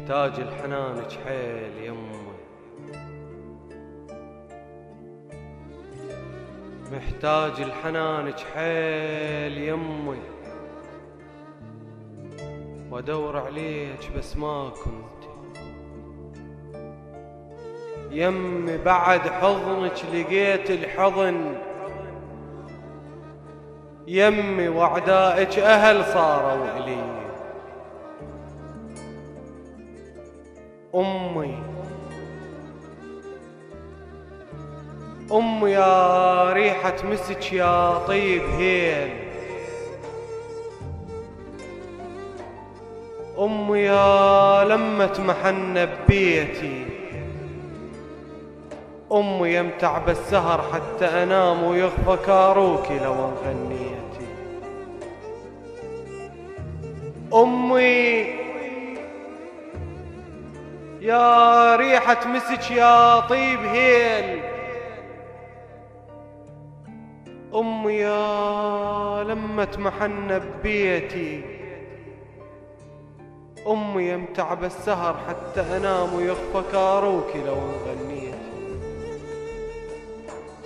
محتاج الحنانك حيل يمي، محتاج الحنانك حيل يمي، وادور عليك بس ما كنت يمي. بعد حضنك لقيت الحضن يمي، واعدائك اهل صاروا الي. امي امي يا ريحة مسك يا طيب هيل، امي يا لمة محنة ببيتي، امي يمتع بالسهر حتى انام ويخفى كاروكي لو غنيتي. امي يا ريحة مسك يا طيب هيل، امي يا لمة محنة ببيتي، امي يمتع بالسهر حتى انام ويخفى كاروكي لو غنيتي.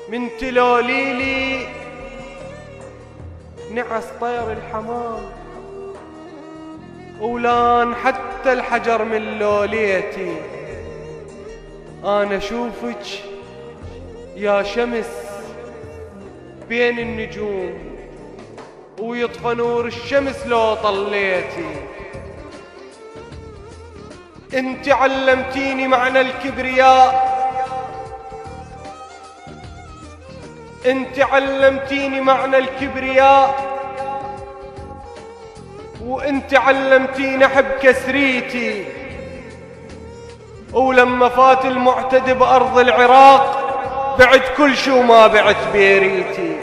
من تلوليلي نعس طير الحمام، ولان حتى الحجر من لوليتي. انا اشوفك يا شمس بين النجوم، ويطفى نور الشمس لو طليتي. انت علمتيني معنى الكبرياء، انت علمتيني معنى الكبرياء، وانت علمتيني احب كسريتي. ولما فات المعتدي بارض العراق بعد كل شو ما بعد بيريتي.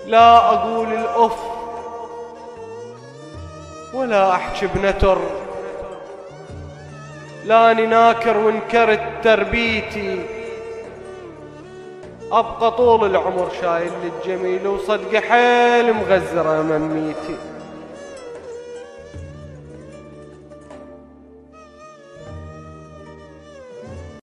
لا اقول الاف ولا احكي بنتر، لاني ناكر وانكرت تربيتي. ابقى طول العمر شايل للجميل، وصدق حيل مغزرة مميتي.